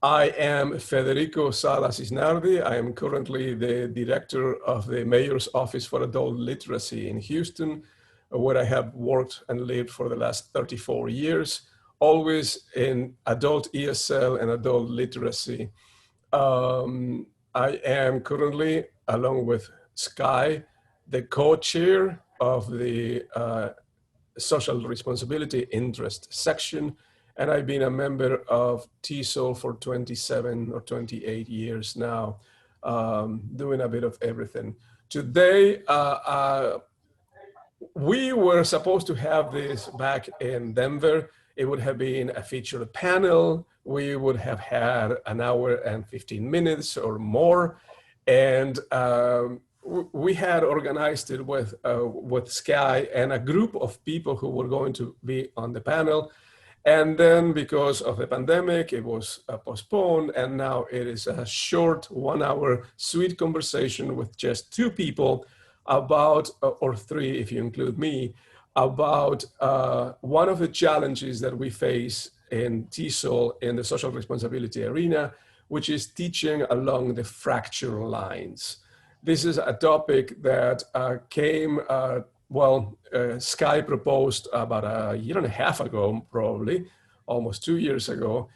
I am Federico Salas Isnardi. I am currently the director of the Mayor's Office for Adult Literacy in Houston, where I have worked and lived for the last 34 years, always in adult ESL and adult literacy. I am currently, along with Sky, the co-chair of the Social Responsibility Interest section, and I've been a member of TESOL for 27 or 28 years now, doing a bit of everything. Today, we were supposed to have this back in Denver. It would have been a featured panel. We would have had an hour and 15 minutes or more. And we had organized it with Sky and a group of people who were going to be on the panel. And then because of the pandemic, it was postponed. And now it is a short 1 hour sweet conversation with just two people about, or three if you include me, about one of the challenges that we face in TESOL in the social responsibility arena, which is teaching along the fracture lines. This is a topic that came, Sky proposed about a year and a half ago, probably, almost 2 years ago.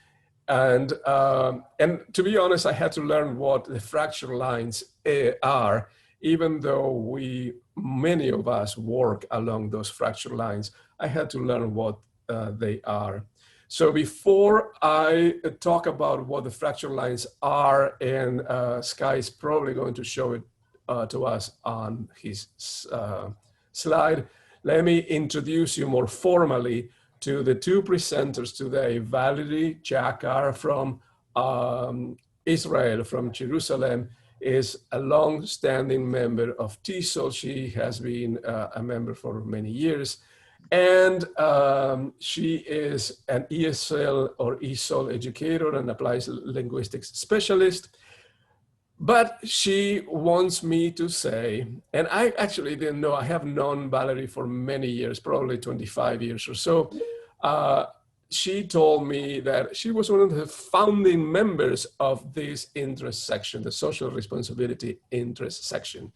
And to be honest, I had to learn what the fracture lines are, even though many of us work along those fracture lines. I had to learn what they are. So before I talk about what the fracture lines are, and Sky is probably going to show it to us on his slide, let me introduce you more formally to the two presenters today. Valerie Jakar from Israel, from Jerusalem, is a long-standing member of TESOL. She has been a member for many years. And she is an ESL or ESOL educator and applies linguistics specialist. But she wants me to say, and I actually didn't know, I have known Valerie for many years, probably 25 years or so. She told me that she was one of the founding members of this interest section, the social responsibility interest section.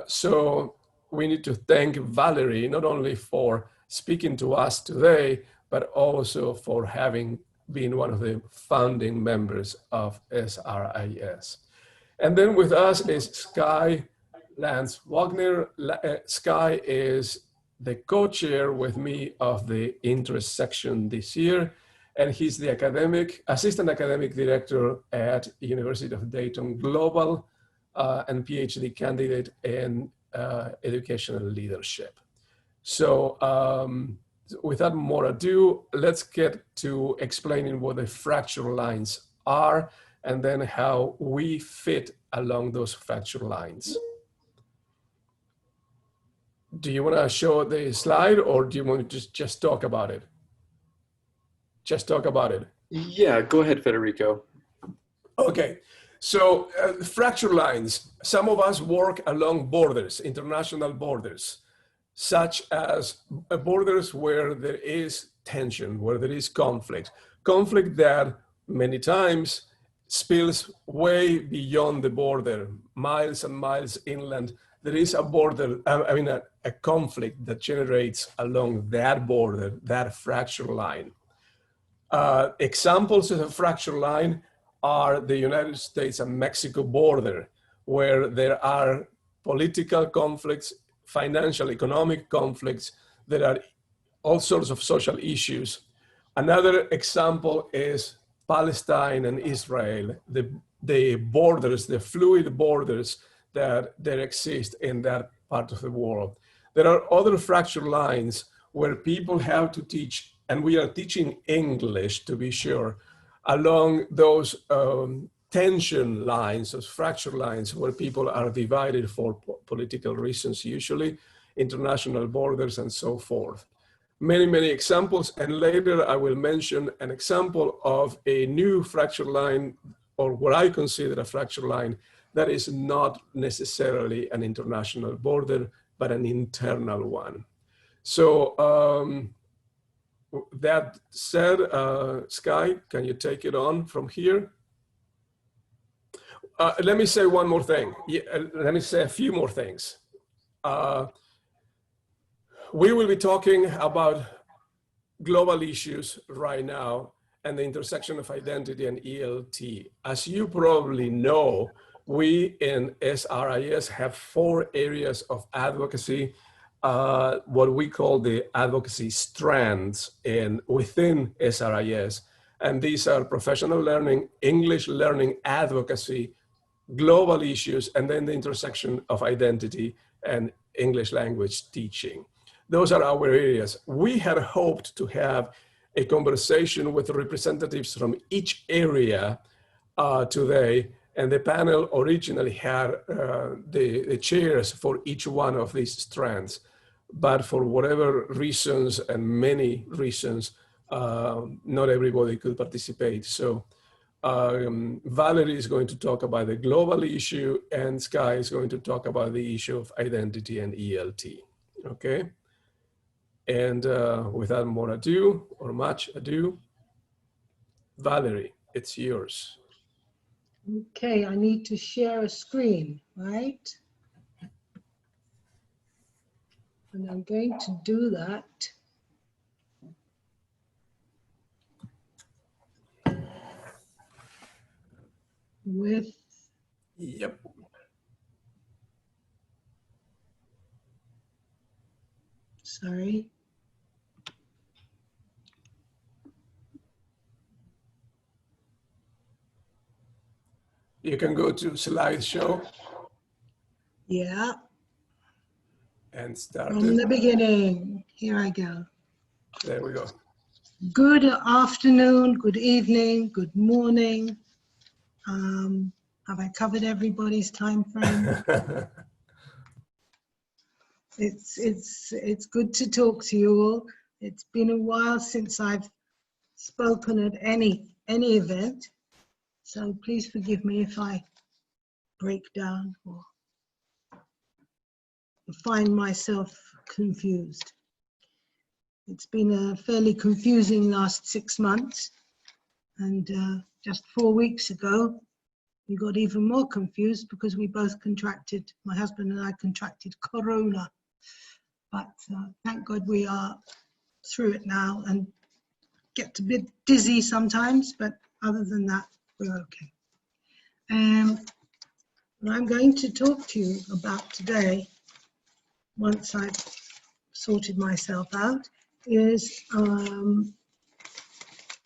So we need to thank Valerie, not only for speaking to us today, but also for having been one of the founding members of SRIS. And then with us is Sky Lance Wagner. Sky is the co-chair with me of the interest section this year, and he's the assistant academic director at University of Dayton Global and PhD candidate in educational leadership. So without more ado, let's get to explaining what the fracture lines are and then how we fit along those fracture lines. Do you want to show the slide, or do you want to just talk about it? Just talk about it. Yeah, go ahead, Federico. Okay, so fracture lines. Some of us work along borders, international borders, such as borders where there is tension, where there is conflict that many times spills way beyond the border, miles and miles inland. There is a border, a conflict that generates along that border, that fracture line. Examples of a fracture line are the United States and Mexico border, where there are political conflicts, financial, economic conflicts, there are all sorts of social issues. Another example is Palestine and Israel, the borders, the fluid borders that there exist in that part of the world. There are other fracture lines where people have to teach, and we are teaching English to be sure, along those tension lines, those fracture lines where people are divided for political reasons, usually international borders and so forth. Many, many examples, and later I will mention an example of a new fracture line, or what I consider a fracture line, that is not necessarily an international border, but an internal one. So that said, Sky, can you take it on from here? Let me say one more thing. Let me say a few more things. We will be talking about global issues right now and the intersection of identity and ELT. As you probably know, we in SRIS have 4 areas of advocacy, what we call the advocacy strands within SRIS. And these are professional learning, English learning advocacy, global issues, and then the intersection of identity and English language teaching. Those are our areas. We had hoped to have a conversation with representatives from each area today, and the panel originally had the chairs for each one of these strands. But for whatever reasons, and many reasons, not everybody could participate. So Valerie is going to talk about the global issue, and Sky is going to talk about the issue of identity and ELT, okay? And without more ado, or much ado, Valerie, it's yours. Okay, I need to share a screen, right? And I'm going to do that. With, Yep. sorry. You can go to slideshow Yeah, and start from it. the beginning. Here I go. There we go. Good afternoon, good evening, good morning. Have I covered everybody's time frame? It's good to talk to you all. It's been a while since I've spoken at any event, so please forgive me if I break down or find myself confused. It's been a fairly confusing last 6 months, and just 4 weeks ago we got even more confused because we both contracted, my husband and I contracted corona. But thank God we are through it now, and get a bit dizzy sometimes, but other than that, we're okay. What I'm going to talk to you about today, once I've sorted myself out, is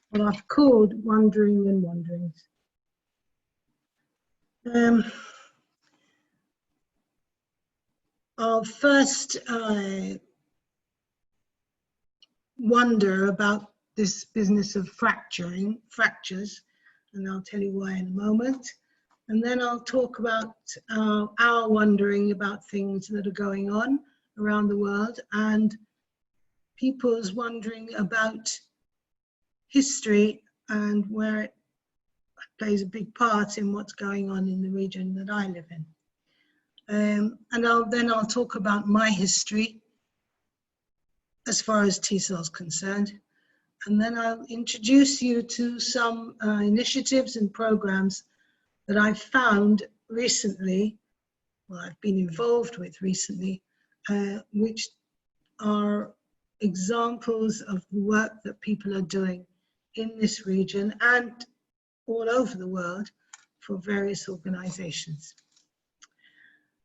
what I've called Wondering and Wanderings. I'll first wonder about this business of fractures, and I'll tell you why in a moment. And then I'll talk about our wondering about things that are going on around the world, and people's wondering about history and where it plays a big part in what's going on in the region that I live in. And then I'll talk about my history as far as TESOL is concerned. And then I'll introduce you to some initiatives and programs that I've found recently, well, I've been involved with recently, which are examples of the work that people are doing in this region and all over the world for various organizations.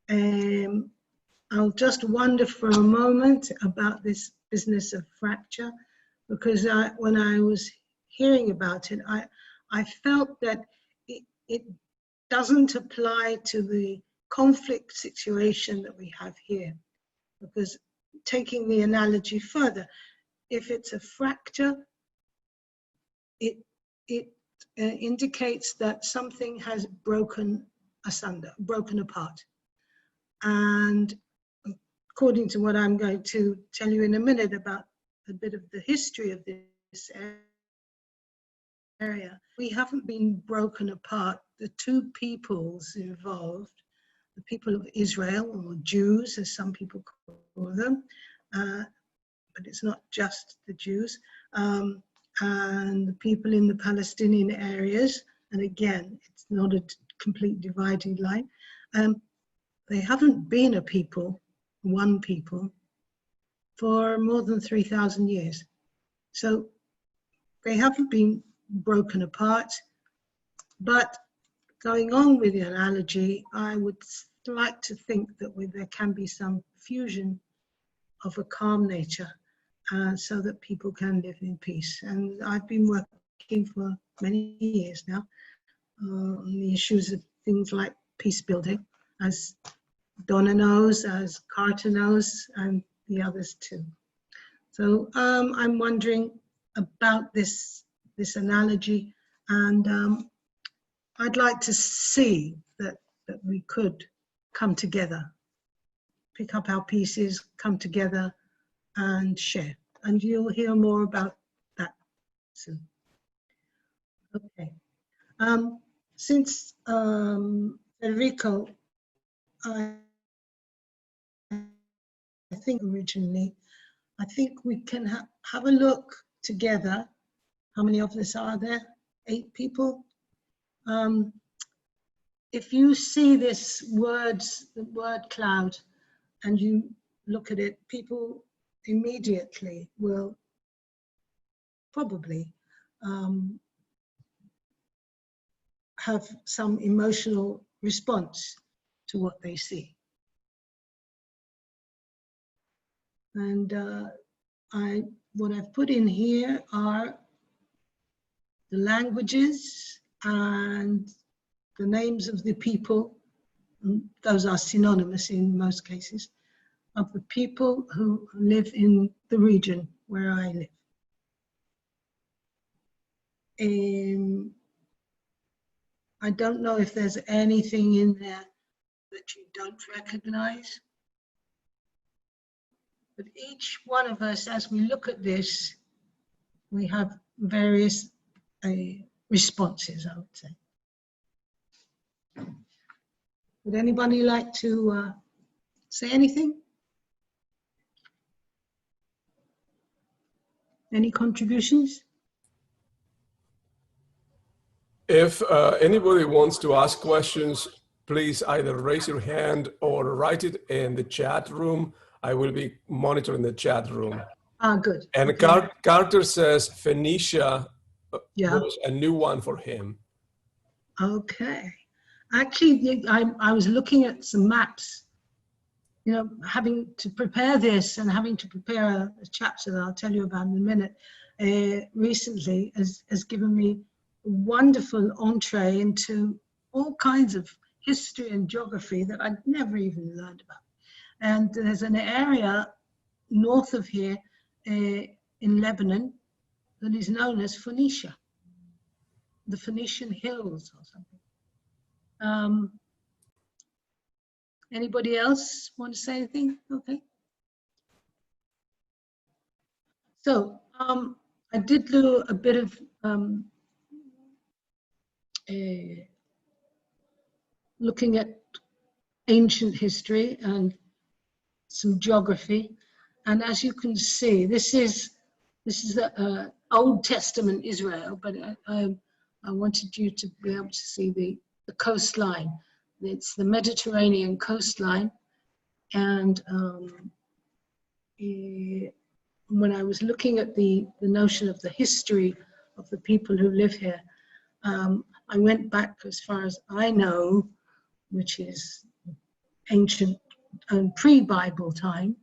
I'll just wonder for a moment about this business of fracture, because when I was hearing about it, I felt that it doesn't apply to the conflict situation that we have here. Because taking the analogy further, if it's a fracture, it indicates that something has broken asunder, broken apart. And according to what I'm going to tell you in a minute about a bit of the history of this area, we haven't been broken apart. The two peoples involved, the people of Israel, or Jews as some people call them, but it's not just the Jews, and the people in the Palestinian areas. And again, it's not a complete dividing line. They haven't been a people, one people, for more than 3,000 years. So they haven't been broken apart. But going on with the analogy, I would like to think that there can be some fusion of a calm nature so that people can live in peace. And I've been working for many years now on the issues of things like peace building, as Donna knows, as Carter knows, and the others too. So I'm wondering about this analogy, and I'd like to see that we could come together, pick up our pieces, come together and share. And you'll hear more about that soon. Okay. Since Enrico, I think originally, I think we can have a look together. How many of us are there? 8 people. If you see this the word cloud, and you look at it, people immediately will probably have some emotional response to what they see. And what I've put in here are the languages and the names of the people, and those are synonymous in most cases, of the people who live in the region where I live. I don't know if there's anything in there that you don't recognize, but each one of us, as we look at this, we have various responses, I would say. Would anybody like to say anything? Any contributions? If anybody wants to ask questions, please either raise your hand or write it in the chat room. I will be monitoring the chat room. Ah, good. And Okay. Carter says Phoenicia was a new one for him. Okay. Actually, I was looking at some maps, you know, having to prepare this and having to prepare a chapter that I'll tell you about in a minute, recently has given me a wonderful entree into all kinds of history and geography that I'd never even learned about. And there's an area north of here in Lebanon that is known as Phoenicia, the Phoenician Hills or something. Anybody else want to say anything? Okay. So I did do a bit of looking at ancient history and some geography, and as you can see, this is Old Testament Israel, but I wanted you to be able to see the coastline. It's the Mediterranean coastline, and when I was looking at the notion of the history of the people who live here, I went back as far as I know, which is ancient and pre-Bible time,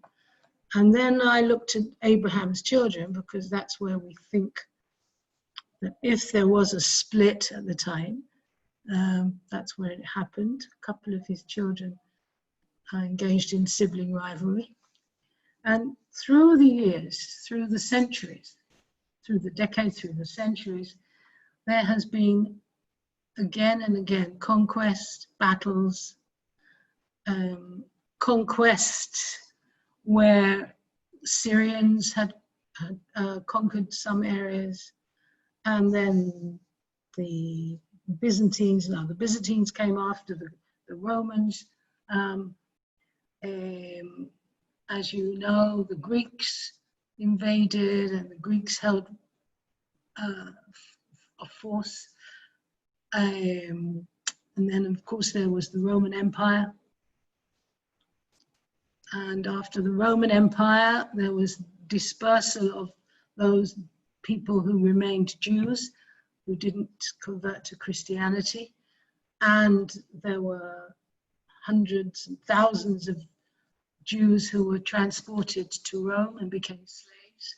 and then I looked at Abraham's children, because that's where we think that if there was a split at the time, that's where it happened. A couple of his children are engaged in sibling rivalry. And through the years, through the centuries, through the decades, through the centuries, there has been again and again conquest, battles, conquest where Syrians had conquered some areas, and then the Byzantines came after the Romans. As you know, the Greeks invaded and the Greeks held a force. And then, of course, there was the Roman Empire. And after the Roman Empire, there was dispersal of those people who remained Jews, who didn't convert to Christianity. And there were hundreds and thousands of Jews who were transported to Rome and became slaves.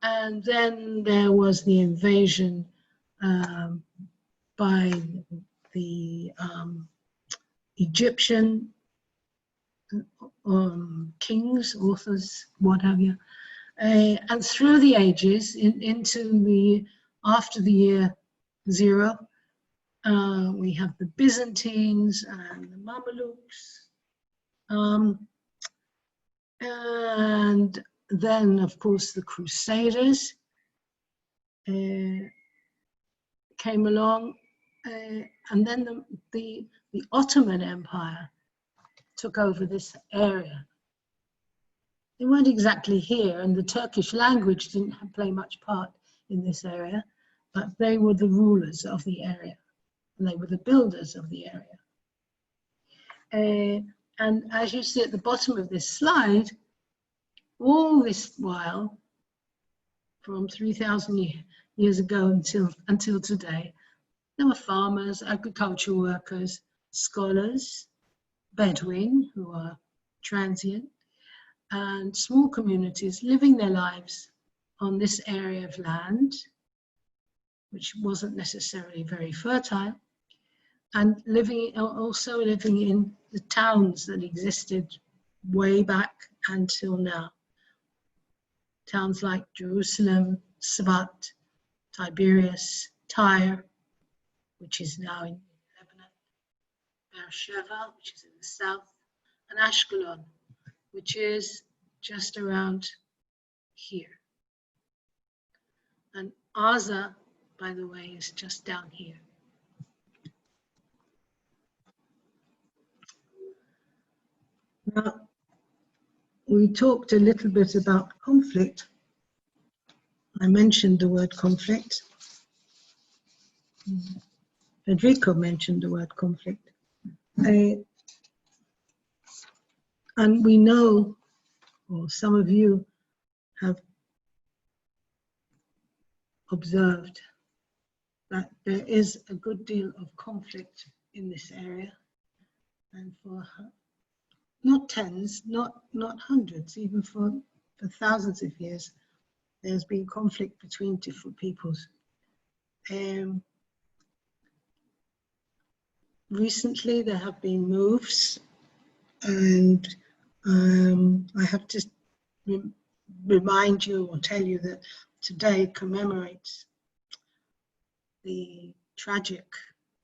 And then there was the invasion by the Egyptian kings, authors, what have you. And through the ages, after the year 0, we have the Byzantines and the Mamelukes. And then, of course, the Crusaders came along. And then the Ottoman Empire took over this area. They weren't exactly here, and the Turkish language didn't play much part in this area, but they were the rulers of the area, and they were the builders of the area. And as you see at the bottom of this slide, all this while, from 3,000 years ago until today, there were farmers, agricultural workers, scholars, Bedouin, who are transient, and small communities living their lives on this area of land, which wasn't necessarily very fertile, and also living in the towns that existed way back until now. Towns like Jerusalem, Svat, Tiberias, Tyre, which is now in Lebanon, Beersheba, which is in the south, and Ashkelon, which is just around here. And Gaza, by the way, is just down here. Now, we talked a little bit about conflict. I mentioned the word conflict. Federico mentioned the word conflict. And we know, or some of you have observed, that there is a good deal of conflict in this area. And for not tens, not hundreds, even for thousands of years, there's been conflict between different peoples. Recently, there have been moves, and I have to remind you or tell you that today commemorates the tragic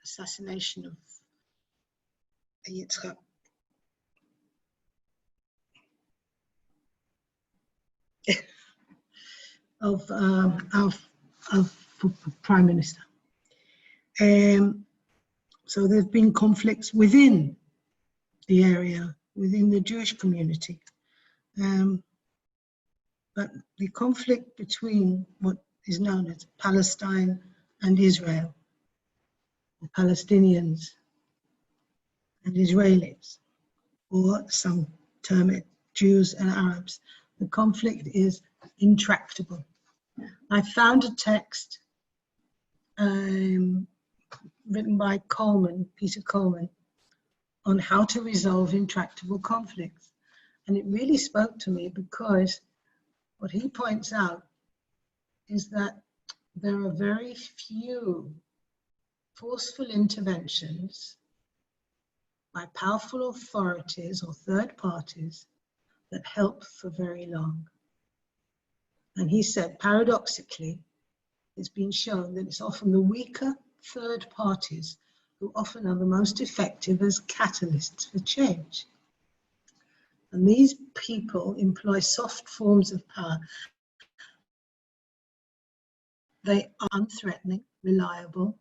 assassination of Yitzhak. of Prime Minister. So there have been conflicts within the area, within the Jewish community. But the conflict between what is known as Palestine and Israel, the Palestinians and Israelis, or some term it Jews and Arabs, the conflict is intractable. I found a text written by Peter Coleman, on how to resolve intractable conflicts. And it really spoke to me, because what he points out is that there are very few forceful interventions by powerful authorities or third parties that help for very long. And he said, paradoxically, it's been shown that it's often the weaker third parties who often are the most effective as catalysts for change. And these people employ soft forms of power. They are unthreatening, reliable,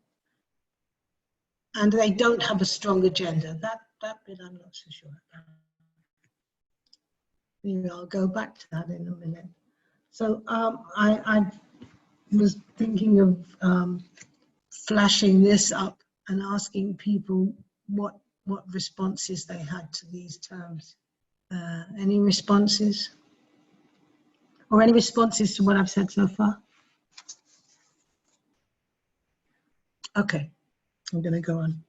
and they don't have a strong agenda. That bit I'm not so sure about. Anyway, I'll go back to that in a minute. So I was thinking of flashing this up and asking people what responses they had to these terms. Any responses? Or any responses to what I've said so far? Okay, I'm going to go on.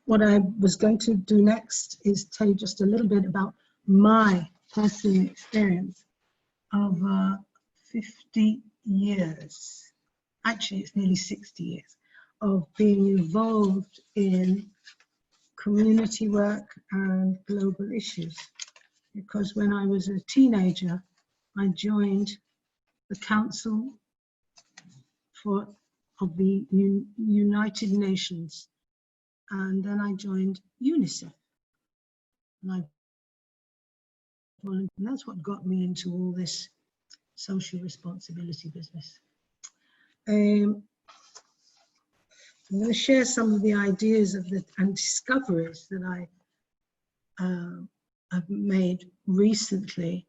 What I was going to do next is tell you just a little bit about my personal experience of 50 years, actually it's nearly 60 years, of being involved in community work and global issues. Because when I was a teenager, I joined the Council of the United Nations, and then I joined UNICEF. And that's what got me into all this social responsibility business. I'm going to share some of the ideas and discoveries that I have made recently,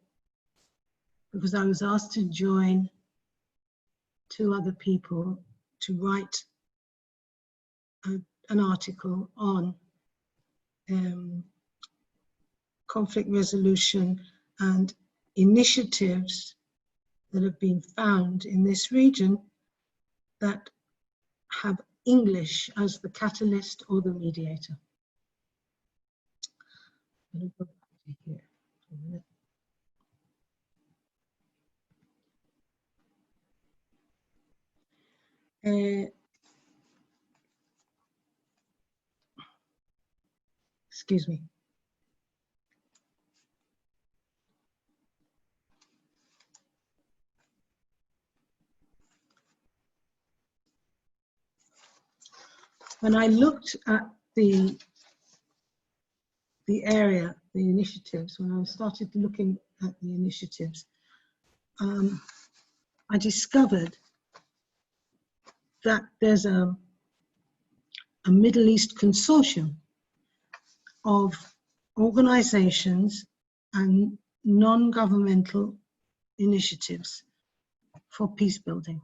because I was asked to join 2 other people to write an article on conflict resolution and initiatives that have been found in this region that have English as the catalyst or the mediator. I'm going to go back to here for a minute. Excuse me. When I looked at the area, the initiatives, when I started looking at the initiatives, I discovered that there's a Middle East consortium of organizations and non-governmental initiatives for peace building.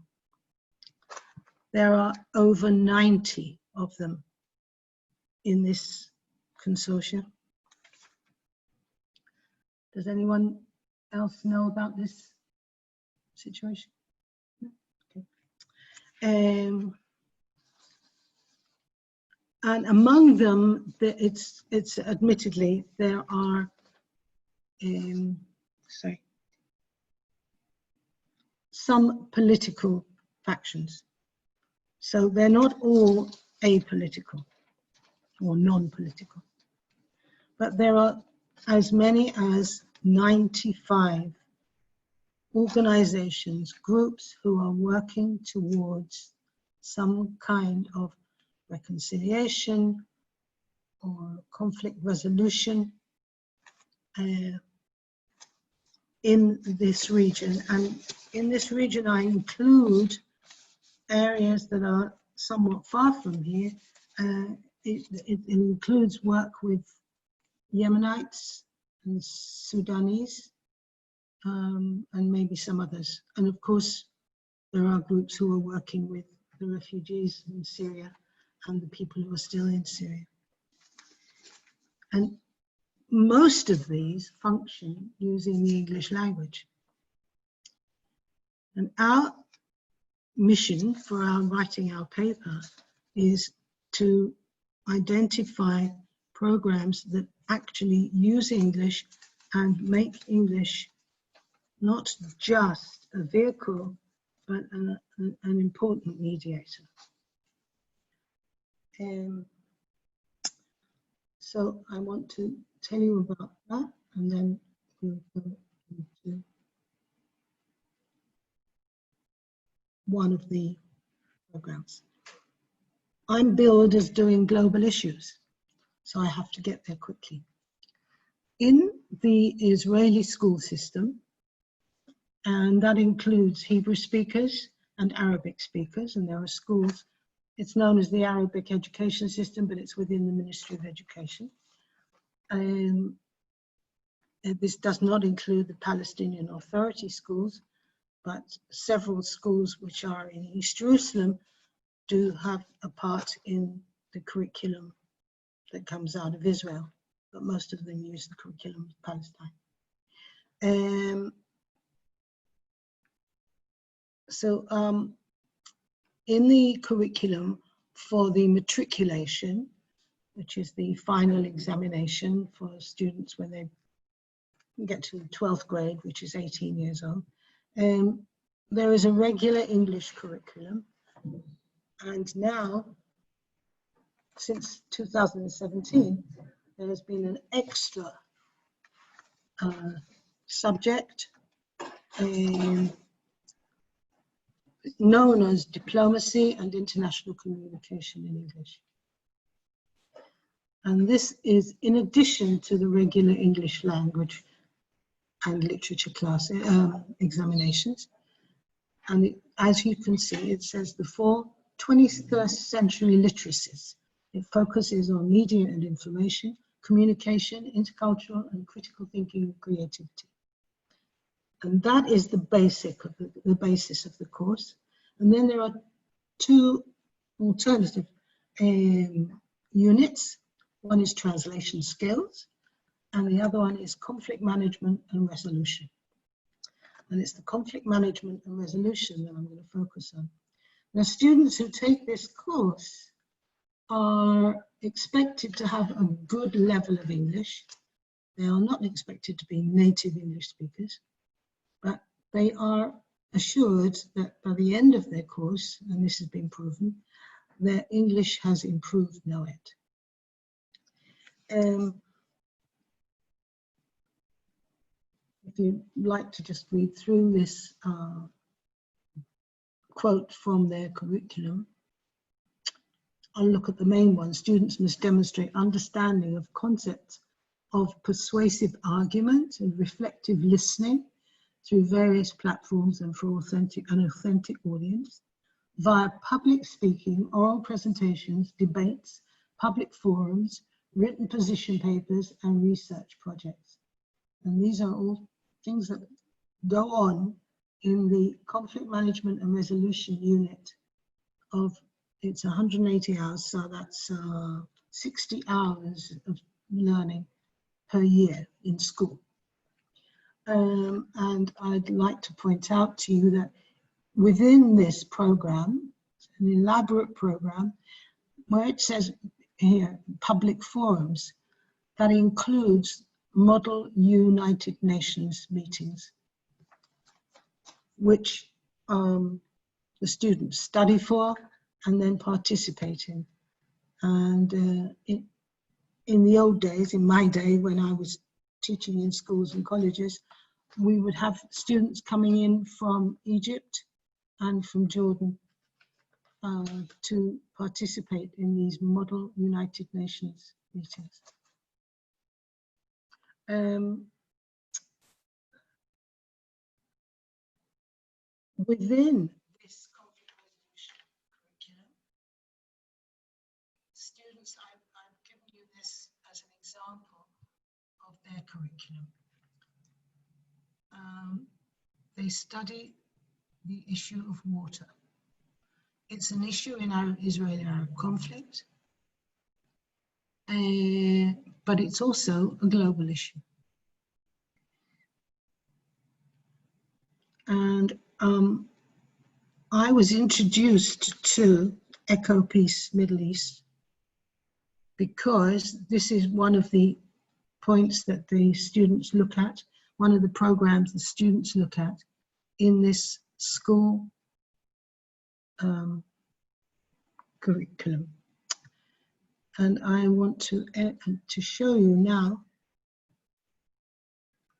There are over 90 of them in this consortium. Does anyone else know about this situation? Okay. And among them, it's admittedly there are some political factions. So they're not all apolitical or non-political, but there are as many as 95 organizations, groups who are working towards some kind of reconciliation or conflict resolution in this region. And in this region, I include areas that are somewhat far from here. It includes work with Yemenites and Sudanese, and maybe some others. And of course, there are groups who are working with the refugees in Syria and the people who are still in Syria. And most of these function using the English language. And our mission for writing our paper is to identify programs that actually use English and make English not just a vehicle, but an important mediator. So I want to tell you about that, and then we'll go into one of the programs. I'm billed as doing global issues, so I have to get there quickly. In the Israeli school system, and that includes Hebrew speakers and Arabic speakers, and there are schools. It's known as the Arabic education system, but it's within the Ministry of Education. This does not include the Palestinian Authority schools, but several schools which are in East Jerusalem do have a part in the curriculum that comes out of Israel, but most of them use the curriculum of Palestine. In the curriculum for the matriculation, which is the final examination for students when they get to 12th grade, which is 18 years old, there is a regular English curriculum. And now, since 2017, there has been an extra subject known as diplomacy and international communication in English. And this is in addition to the regular English language and literature class examinations. And as you can see, it says the 4 21st century literacies. It focuses on media and information, communication, intercultural and critical thinking and creativity. And that is the basic of the basis of the course. And then there are 2 alternative units. One is translation skills, and the other one is conflict management and resolution. And it's the conflict management and resolution that I'm going to focus on. Now, students who take this course are expected to have a good level of English. They are not expected to be native English speakers, but they are assured that by the end of their course, and this has been proven, their English has improved no end. If you'd like to just read through this quote from their curriculum, I'll look at the main one. Students must demonstrate understanding of concepts of persuasive argument and reflective listening through various platforms and for an authentic audience, via public speaking, oral presentations, debates, public forums, written position papers, and research projects. And these are all things that go on in the conflict management and resolution unit of, it's 180 hours, so that's 60 hours of learning per year in school. And I'd like to point out to you that within this program, an elaborate program, where it says here, public forums, that includes Model United Nations meetings, which the students study for and then participate in. And in the old days, in my day, when I was teaching in schools and colleges, we would have students coming in from Egypt and from Jordan to participate in these Model United Nations meetings. Within this conflict resolution curriculum, students, I've given you this as an example of their curriculum. They study the issue of water. It's an issue in our Israeli-Arab conflict, but it's also a global issue. And I was introduced to Echo Peace Middle East because this is one of the points that the students look at, one of the programs the students look at in this school curriculum. And I want to show you now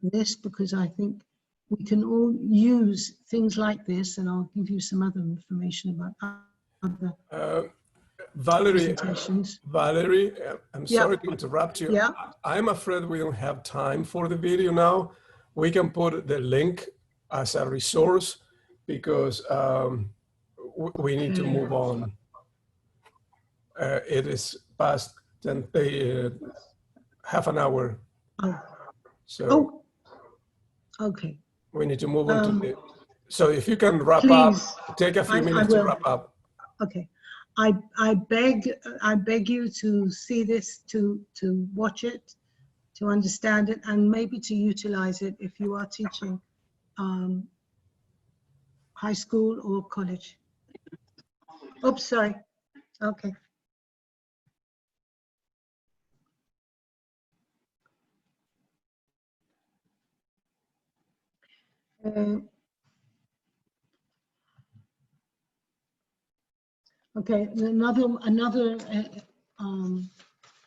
this, because I think we can all use things like this, and I'll give you some other information about other presentations. Valerie, I'm sorry to interrupt you. Yeah. I'm afraid we don't have time for the video now. We can put the link as a resource, because we need to move on. It is past 10, half an hour. Oh, So okay. we need to move on to the, so if you can wrap Please, up, take a few I minutes to will. wrap up. Okay. I beg you to see this, to watch it, to understand it, and maybe to utilize it if you are teaching high school or college. Oops, sorry. Okay. Okay, another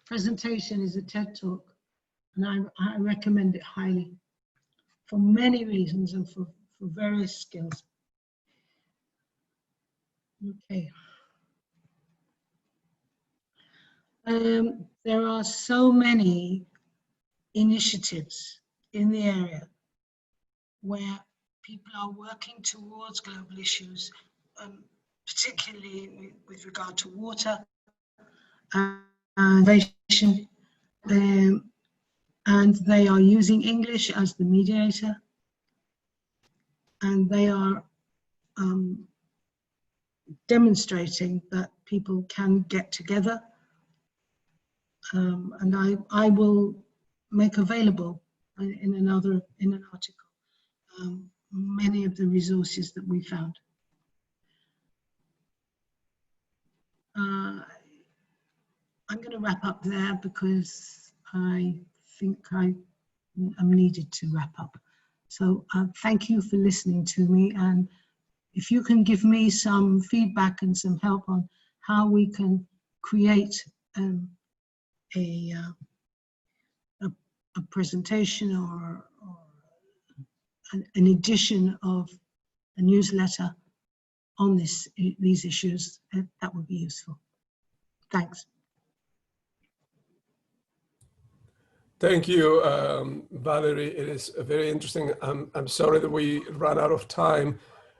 presentation is a TED Talk, and I recommend it highly for many reasons and for various skills. Okay. There are so many initiatives in the area where people are working towards global issues, particularly with regard to water and innovation, and they are using English as the mediator, and they are demonstrating that people can get together, and I will make available in an article many of the resources that we found. I'm going to wrap up there because I think I am needed to wrap up. So thank you for listening to me, and if you can give me some feedback and some help on how we can create a presentation or an edition of a newsletter on these issues, that would be useful. Thanks. Thank you, Valerie. It is very interesting. I'm sorry that we ran out of time.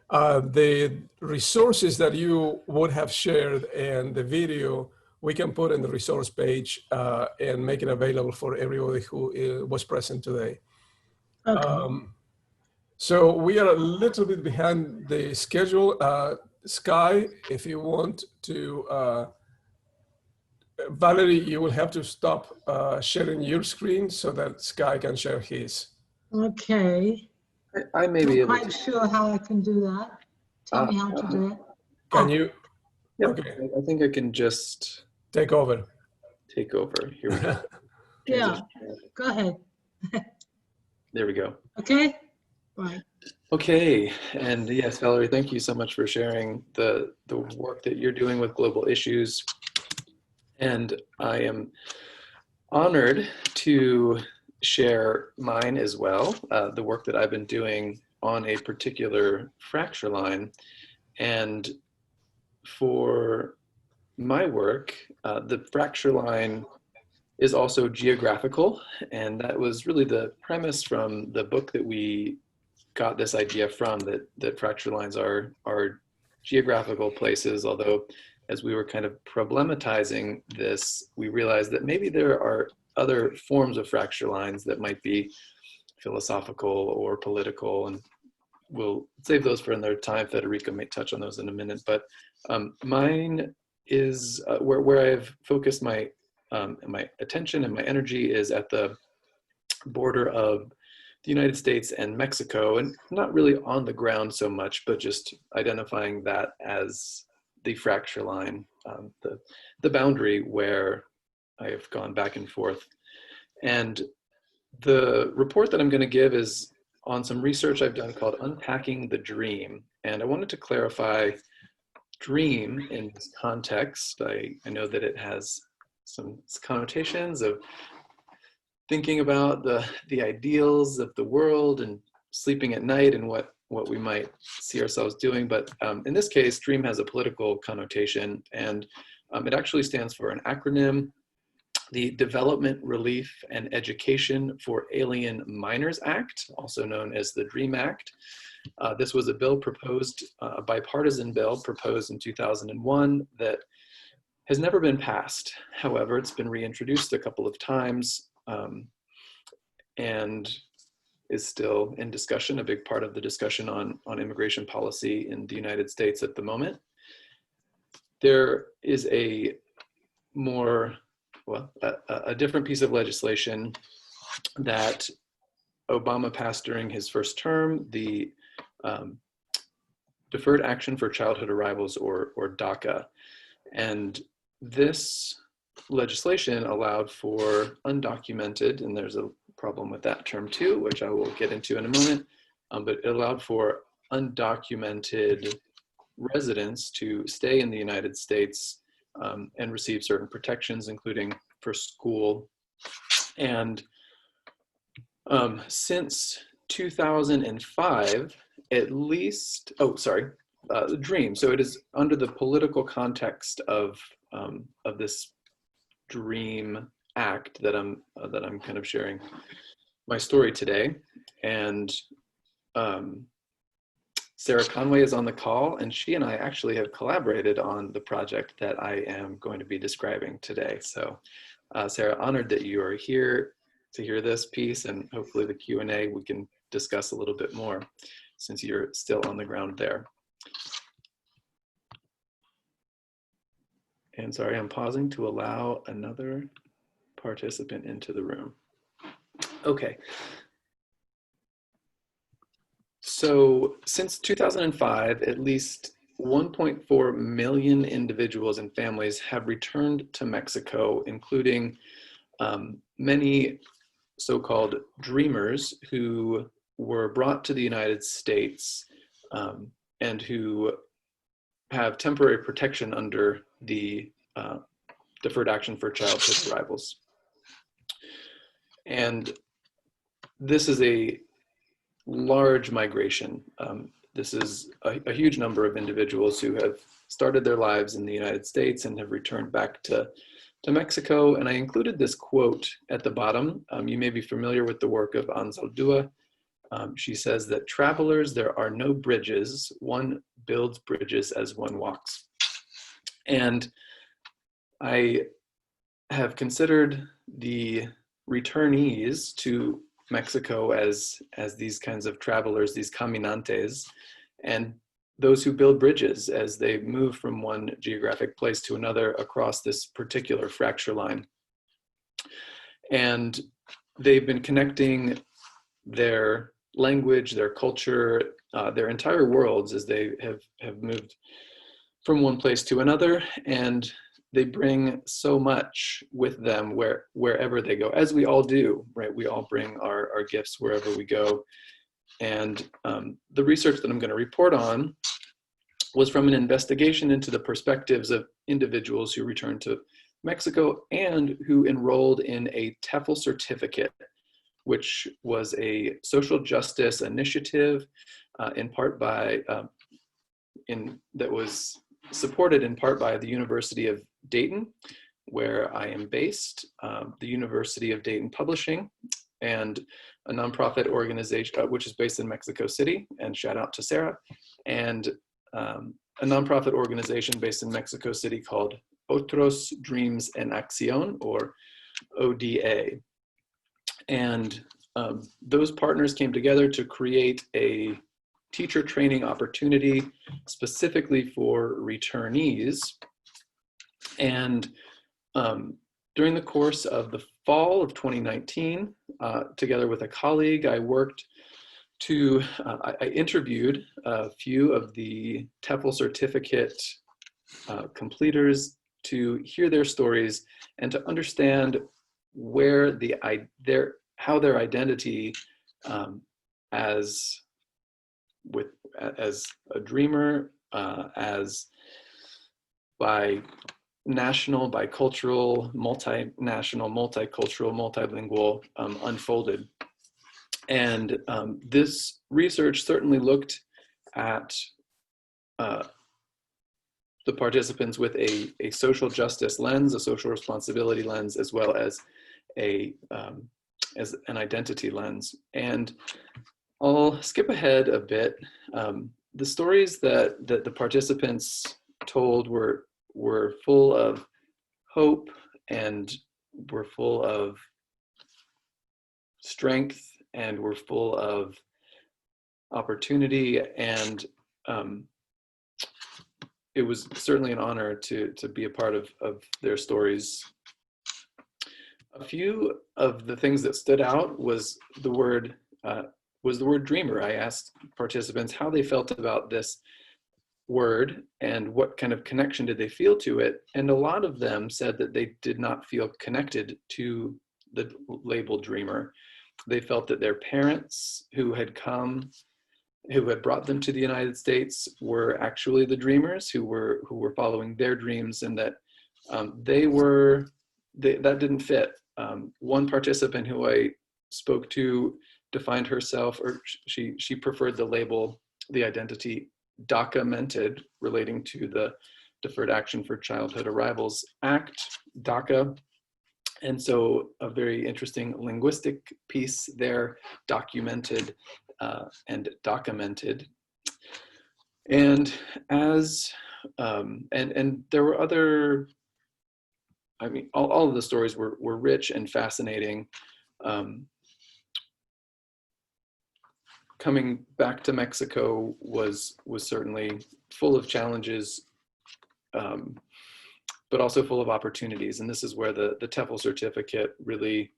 The resources that you would have shared and the video, we can put in the resource page and make it available for everybody who was present today. Okay. So we are a little bit behind the schedule. Sky, if you want to, Valerie, you will have to stop sharing your screen so that Sky can share his. Okay. I may be I'm able quite to. sure how I can do that. Tell me how to do it. Can you? Yep. Okay. I think I can just Take over. take over. Here we go. Yeah, go ahead. There we go. Okay? Right. Okay, and yes, Valerie, thank you so much for sharing the work that you're doing with global issues. And I am honored to share mine as well, the work that I've been doing on a particular fracture line. And for my work, the fracture line is also geographical, and that was really the premise from the book that we got this idea from, that fracture lines are geographical places, although as we were kind of problematizing this, we realized that maybe there are other forms of fracture lines that might be philosophical or political, and we'll save those for another time. Federico may touch on those in a minute, but mine is where I've focused my my attention and my energy is at the border of the United States and Mexico, and not really on the ground so much, but just identifying that as the fracture line, the boundary where I have gone back and forth. And the report that I'm going to give is on some research I've done called Unpacking the Dream. And I wanted to clarify dream in this context. I know that it has some connotations of thinking about the ideals of the world and sleeping at night and what we might see ourselves doing. But in this case, dream has a political connotation, and it actually stands for an acronym the Development, Relief, and Education for Alien Minors Act, also known as the DREAM Act. This was a bill proposed, a bipartisan bill proposed in 2001 that has never been passed. However, it's been reintroduced a couple of times and is still in discussion, a big part of the discussion on immigration policy in the United States at the moment. There is a different piece of legislation that Obama passed during his first term, the Deferred Action for Childhood Arrivals, or DACA. And this legislation allowed for undocumented, and there's a problem with that term too, which I will get into in a moment, but it allowed for undocumented residents to stay in the United States and receive certain protections, including for school. And since 2005, at least, the DREAM. So it is under the political context of this DREAM Act that I'm kind of sharing my story today. And Sarah Conway is on the call, and she and I actually have collaborated on the project that I am going to be describing today. So Sarah, honored that you are here to hear this piece, and hopefully the Q&A we can discuss a little bit more since you're still on the ground there. And sorry, I'm pausing to allow another participant into the room. Okay. So since 2005, at least 1.4 million individuals and families have returned to Mexico, including many so-called dreamers who were brought to the United States and who have temporary protection under the Deferred Action for Childhood Arrivals. And this is a large migration. This is a huge number of individuals who have started their lives in the United States and have returned back to Mexico. And I included this quote at the bottom. You may be familiar with the work of Anzaldúa. She says that travelers, there are no bridges. One builds bridges as one walks. And I have considered the returnees to Mexico as these kinds of travelers, these caminantes, and those who build bridges as they move from one geographic place to another across this particular fracture line. And they've been connecting their language, their culture, their entire worlds as they have moved from one place to another, and they bring so much with them wherever they go, as we all do, right? We all bring our gifts wherever we go. And the research that I'm going to report on was from an investigation into the perspectives of individuals who returned to Mexico and who enrolled in a TESOL Certificate, which was a social justice initiative in part by, that was supported in part by the University of Dayton, where I am based, the University of Dayton Publishing, and a nonprofit organization, which is based in Mexico City, and shout out to Sarah, and a nonprofit organization based in Mexico City called Otros Dreams en Acción, or ODA. And those partners came together to create a teacher training opportunity specifically for returnees. And during the course of the fall of 2019, together with a colleague, I worked to, I interviewed a few of the TESOL Certificate completers to hear their stories and to understand where how their identity as a dreamer, as national, bicultural, multinational, multicultural, multilingual unfolded. And this research certainly looked at the participants with a social justice lens, a social responsibility lens, as well as as an identity lens. And I'll skip ahead a bit. The stories that the participants told were full of hope and were full of strength and were full of opportunity, and it was certainly an honor to be a part of their stories. A few of the things that stood out was the word dreamer. I asked participants how they felt about this word and what kind of connection did they feel to it, and a lot of them said that they did not feel connected to the label dreamer. They felt that their parents who had brought them to the United States were actually the dreamers who were following their dreams, and that that didn't fit. One participant who I spoke to defined herself, or she preferred the label, the identity documented, relating to the Deferred Action for Childhood Arrivals Act, DACA. And so a very interesting linguistic piece there, documented and documented. And as, and there were other, I mean, all of the stories were rich and fascinating. Coming back to Mexico was certainly full of challenges, but also full of opportunities. And this is where the TESOL certificate really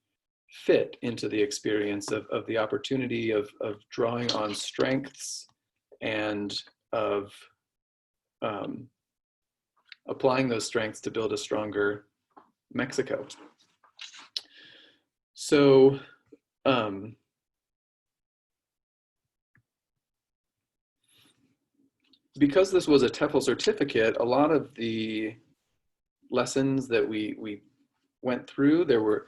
fit into the experience of the opportunity of drawing on strengths and of applying those strengths to build a stronger Mexico. So because this was a TESOL certificate, a lot of the lessons that we went through, there were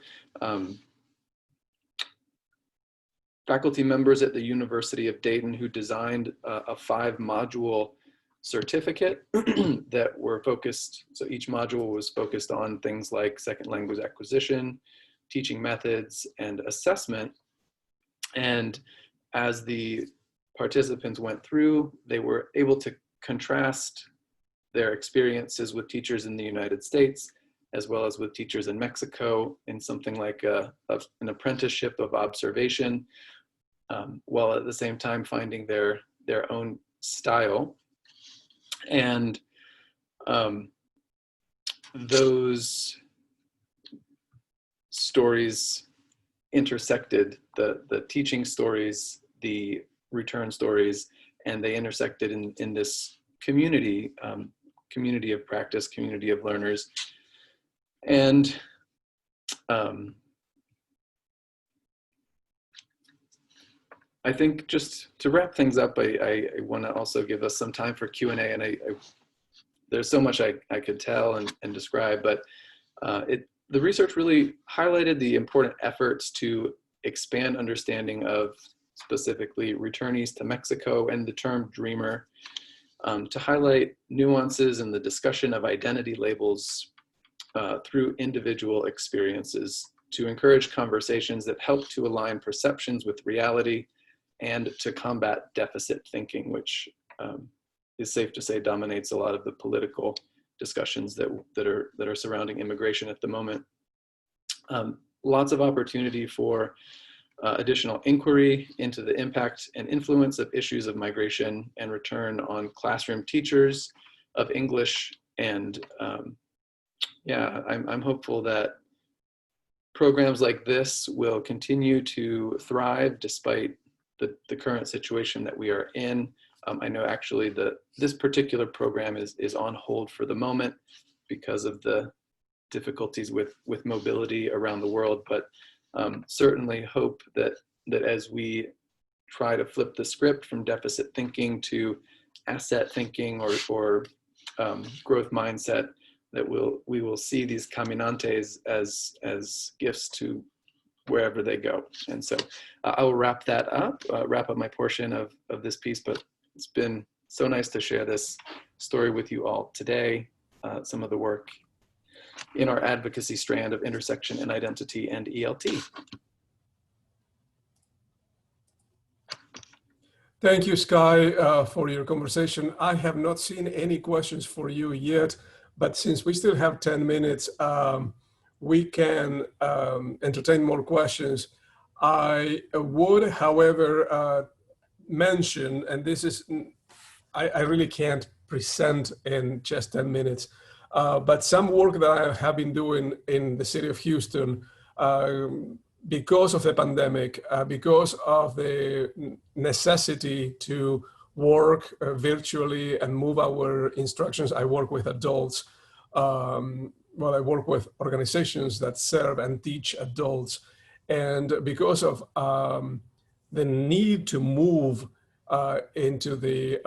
faculty members at the University of Dayton who designed a 5-module certificate that were focused, so each module was focused on things like second language acquisition, teaching methods, and assessment. And as the participants went through, they were able to contrast their experiences with teachers in the United States, as well as with teachers in Mexico, in something like an apprenticeship of observation, while at the same time finding their own style. And those stories intersected, the teaching stories, the return stories, and they intersected in this community, community of practice, community of learners. And I think just to wrap things up, I want to also give us some time for Q&A, and there's so much I could tell and describe, but the research really highlighted the important efforts to expand understanding of specifically returnees to Mexico and the term dreamer, to highlight nuances in the discussion of identity labels through individual experiences, to encourage conversations that help to align perceptions with reality, and to combat deficit thinking, which is safe to say dominates a lot of the political discussions that are surrounding immigration at the moment. Lots of opportunity for additional inquiry into the impact and influence of issues of migration and return on classroom teachers of English. And yeah, I'm hopeful that programs like this will continue to thrive despite the current situation that we are in. I know actually this particular program is on hold for the moment because of the difficulties with mobility around the world, but certainly hope that as we try to flip the script from deficit thinking to asset thinking or growth mindset, that we will see these caminantes as gifts to wherever they go. And so I will wrap that up, wrap up my portion of this piece, but it's been so nice to share this story with you all today. Some of the work in our advocacy strand of intersection and identity and ELT. Thank you, Sky, for your conversation. I have not seen any questions for you yet, but since we still have 10 minutes, we can entertain more questions. I would, however, mention, and this is, I really can't present in just 10 minutes, but some work that I have been doing in the city of Houston because of the pandemic, because of the necessity to work virtually and move our instructions. I work with adults. Well, I work with organizations that serve and teach adults. And because of the need to move into the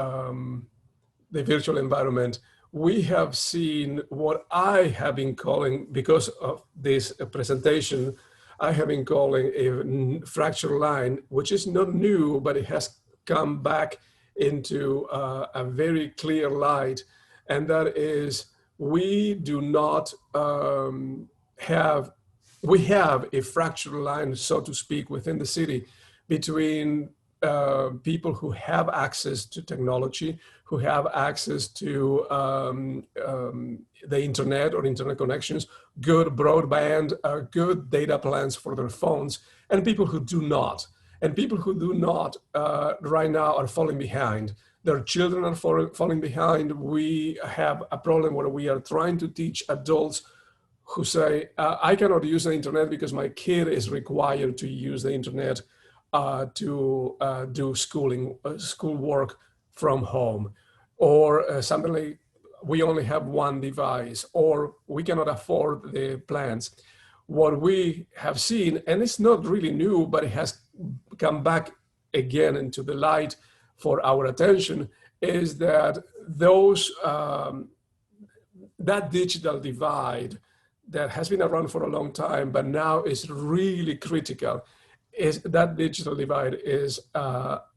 virtual environment, we have seen what I have been calling, because of this presentation, I have been calling a fracture line, which is not new, but it has come back into a very clear light. And that is, we do not we have a fracture line, so to speak, within the city between people who have access to technology, who have access to the internet or internet connections, good broadband, good data plans for their phones, and people who do not. And people who do not right now are falling behind. Their children are falling behind. We have a problem where we are trying to teach adults who say, I cannot use the internet because my kid is required to use the internet to do schoolwork from home, or something like we only have one device, or we cannot afford the plans. What we have seen, and it's not really new, but it has come back again into the light for our attention, is that those that digital divide that has been around for a long time, but now is really critical, is that digital divide is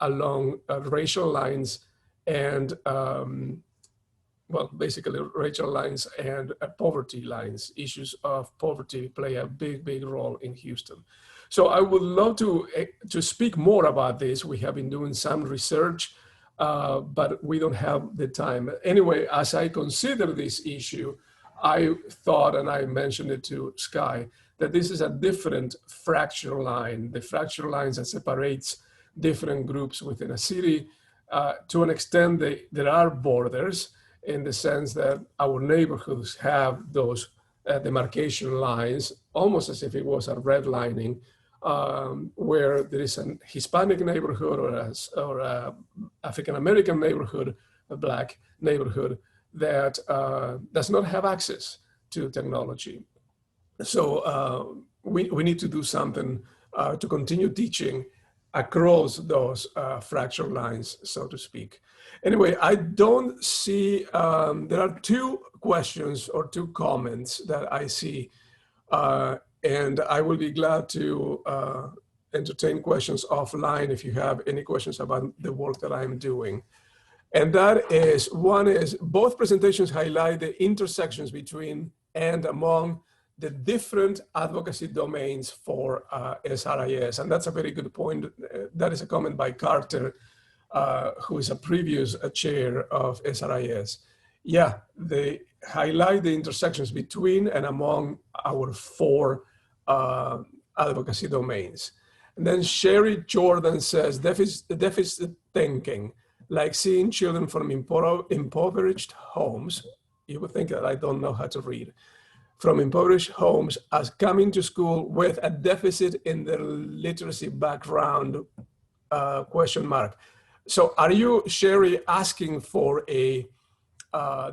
along racial lines and, well, basically racial lines and poverty lines. Issues of poverty play a big, big role in Houston. So I would love to speak more about this. We have been doing some research, but we don't have the time. Anyway, as I consider this issue, I thought, and I mentioned it to Sky, that this is a different fracture line, the fracture lines that separates different groups within a city. To an extent, there are borders in the sense that our neighborhoods have those demarcation lines, almost as if it was a redlining, where there is a Hispanic neighborhood or a African-American neighborhood, a Black neighborhood that does not have access to technology. So we need to do something to continue teaching across those fracture lines, so to speak. Anyway, I don't see, there are two questions or two comments that I see, and I will be glad to entertain questions offline if you have any questions about the work that I'm doing. And that is, one is, both presentations highlight the intersections between and among the different advocacy domains for SRIS. And that's a very good point. That is a comment by Carter, who is a previous chair of SRIS. Yeah, they highlight the intersections between and among our four advocacy domains. And then Sherry Jordan says, deficit thinking, like seeing children from impoverished homes. You would think that I don't know how to read. From impoverished homes as coming to school with a deficit in their literacy background, question mark. So are you, Sherry, asking for a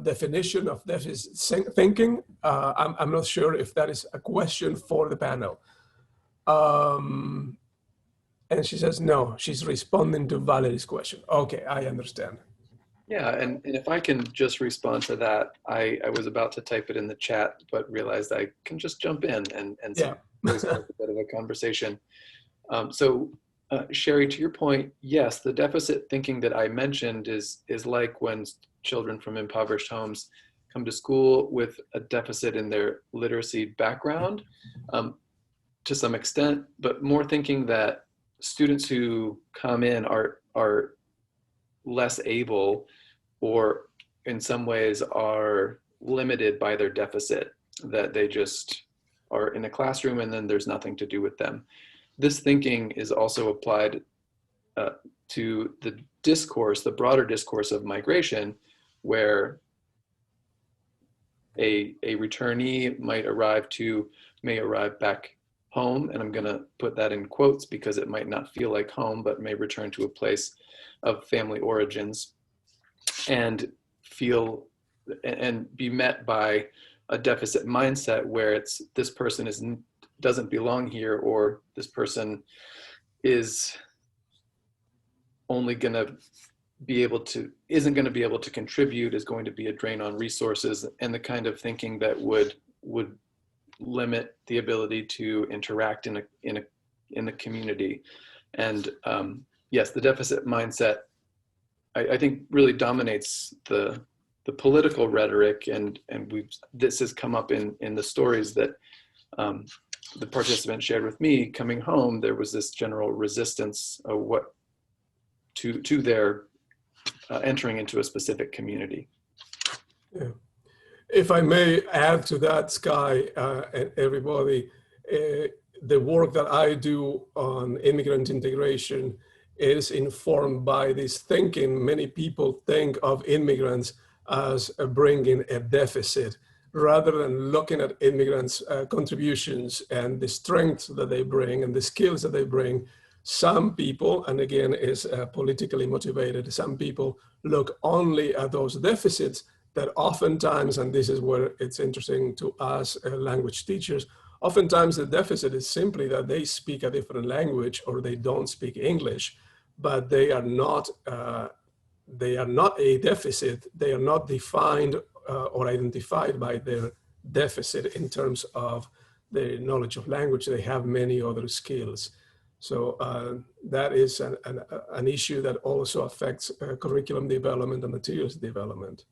definition of deficit thinking? I'm not sure if that is a question for the panel. And she says, no, she's responding to Valerie's question. Okay, I understand. Yeah, and if I can just respond to that, I was about to type it in the chat, but realized I can just jump in and yeah. there's a bit of a conversation. So Sherry, to your point, yes, the deficit thinking that I mentioned is like when children from impoverished homes come to school with a deficit in their literacy background, to some extent, but more thinking that students who come in are less able, or in some ways are limited by their deficit, that they just are in a classroom and then there's nothing to do with them. This thinking is also applied to the discourse, the broader discourse of migration, where a returnee may arrive back home, and I'm going to put that in quotes because it might not feel like home, but may return to a place of family origins, and feel and be met by a deficit mindset where it's this person doesn't belong here, or this person is only going to isn't going to be able to contribute, is going to be a drain on resources, and the kind of thinking that would limit the ability to interact in a community. And yes, the deficit mindset, I think, really dominates the political rhetoric, and this has come up in the stories that the participant shared with me. Coming home, there was this general resistance of to their entering into a specific community. Yeah. If I may add to that, Sky, and everybody, the work that I do on immigrant integration is informed by this thinking. Many people think of immigrants as bringing a deficit, rather than looking at immigrants' contributions and the strengths that they bring and the skills that they bring. Some people, and again, is politically motivated, some people look only at those deficits that oftentimes, and this is where it's interesting to us language teachers, oftentimes the deficit is simply that they speak a different language or they don't speak English, but they are not a deficit. They are not defined or identified by their deficit in terms of their knowledge of language. They have many other skills. So that is an issue that also affects curriculum development and materials development.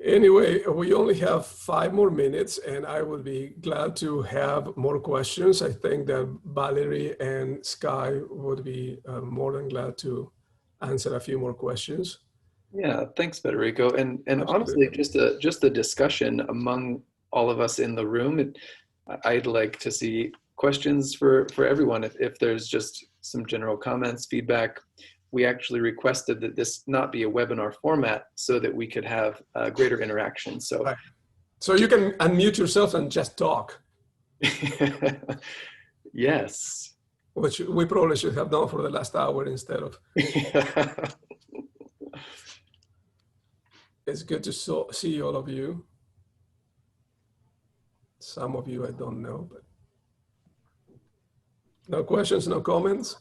Anyway, we only have 5 more minutes, and I would be glad to have more questions. I think that Valerie and Sky would be more than glad to answer a few more questions. Yeah, thanks, Federico. And honestly, just a discussion among all of us in the room. I'd like to see questions for everyone. If there's just some general comments, feedback. We actually requested that this not be a webinar format so that we could have greater interaction. So, right. So you can unmute yourself and just talk. Yes. Which we probably should have done for the last hour instead of. It's good to see all of you. Some of you I don't know, but. No questions, no comments?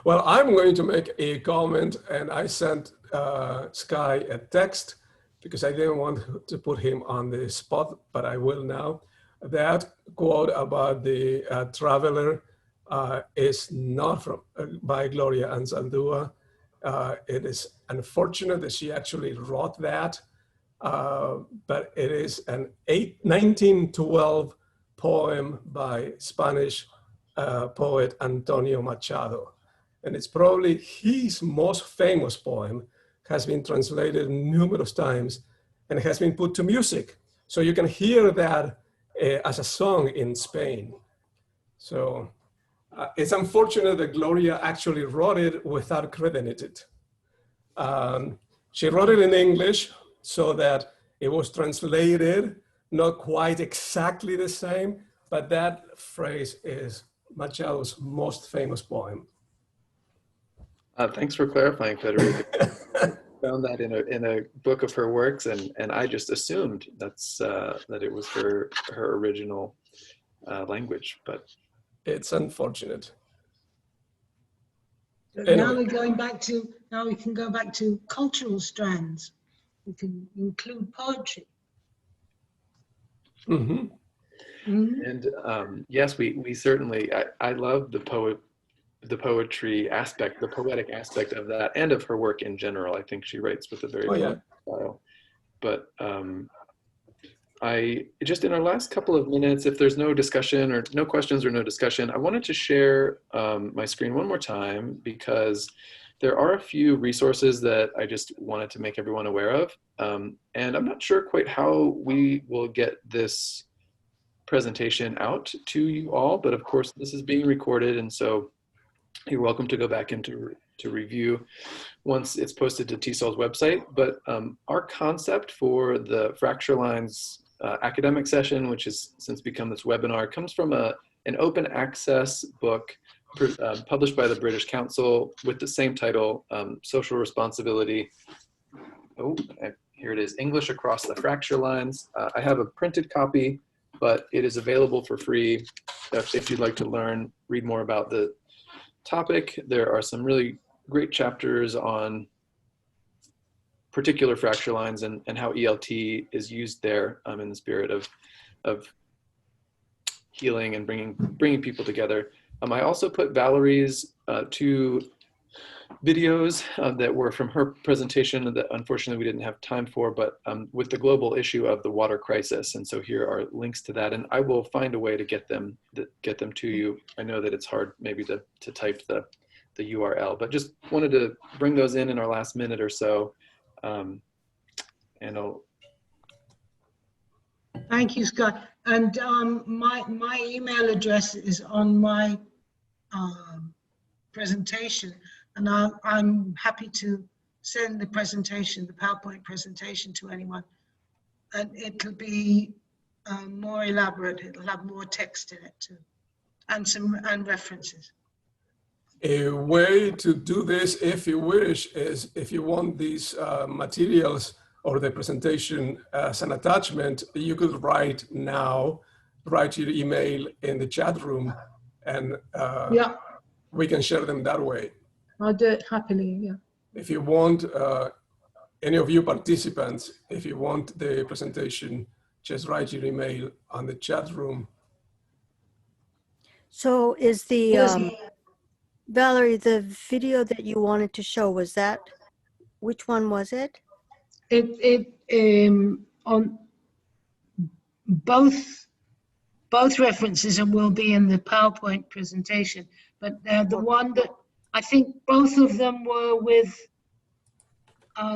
Well, I'm going to make a comment, and I sent Sky a text because I didn't want to put him on the spot, but I will now. That quote about the traveler is not from by Gloria Anzaldúa. It is unfortunate that she actually wrote that, but it is an 1912 poem by Spanish poet Antonio Machado. And it's probably his most famous poem, has been translated numerous times and has been put to music. So you can hear that as a song in Spain. So it's unfortunate that Gloria actually wrote it without crediting it. She wrote it in English so that it was translated, not quite exactly the same, but that phrase is Machado's most famous poem. Thanks for clarifying, Federico. Found that in a book of her works, and I just assumed that it was her original language, but it's unfortunate. Anyway. Now we can go back to cultural strands. We can include poetry. Mm-hmm. Mhm. And yes, we certainly, I love the poetry aspect, the poetic aspect of that, and of her work in general. I think she writes with a very Oh, yeah. poetic style. But I just, in our last couple of minutes, if there's no discussion or no questions or no discussion, I wanted to share my screen one more time, because there are a few resources that I just wanted to make everyone aware of. And I'm not sure quite how we will get this presentation out to you all, but of course this is being recorded, and so you're welcome to go back and to review once it's posted to TESOL's website. But our concept for the Fracture Lines academic session, which has since become this webinar, comes from an open access book published by the British Council with the same title, Social Responsibility. Oh, here it is, English Across the Fracture Lines. I have a printed copy, but it is available for free if you'd like to read more about the topic. There are some really great chapters on particular fracture lines and how ELT is used there in the spirit of healing and bringing people together. I also put Valerie's two videos that were from her presentation that unfortunately we didn't have time for, but with the global issue of the water crisis. And so here are links to that, and I will find a way to get them to you. I know that it's hard maybe to type the URL, but just wanted to bring those in our last minute or so. And Thank you, Scott. And my email address is on my presentation, and I'm happy to send the presentation, the PowerPoint presentation, to anyone. And it'll be more elaborate. It'll have more text in it too, and references. A way to do this, if you wish, is if you want these materials or the presentation as an attachment, you could write your email in the chat room, and Yeah, we can share them that way. I'll do it happily, yeah. If you want, any of you participants, if you want the presentation, just write your email on the chat room. So is the, Valerie, the video that you wanted to show, which one was it? On both references and will be in the PowerPoint presentation, but the one that I think both of them were with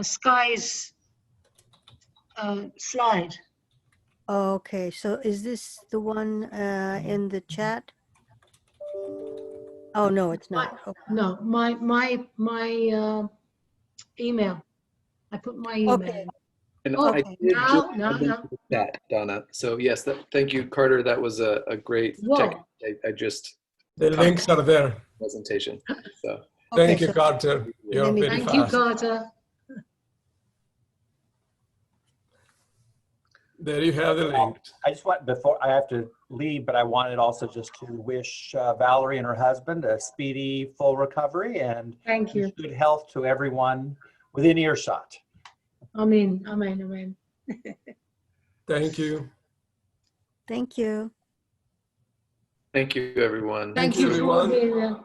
Sky's slide. Okay, so is this the one in the chat? Oh, no, it's not. Okay. No, my email. I put my email. Okay. And Okay. I did Now, just now, add them now. to the chat, Donna. So yes, thank you, Carter. That was a great Whoa. I just The links are there. presentation. So Thank Okay, you, Carter. You're let me- very Thank you, fast. Carter. There you have the link. I just want, before I have to leave, but I wanted also just to wish Valerie and her husband a speedy, full recovery and Thank you. good health to everyone within earshot. Amen. Amen. Amen. Thank you. Thank you. thank you, everyone. Thank Thank you, you for everyone. being there.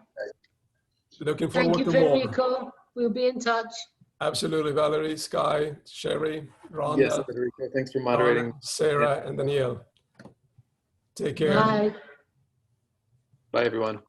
Looking Thank forward you, to more. Federico. We'll be in touch. Absolutely, Valerie, Sky, Sherry, Rhonda, Yes, Federico, thanks for moderating. Donna, Sarah, and Danielle. Take care. Bye. Bye, everyone.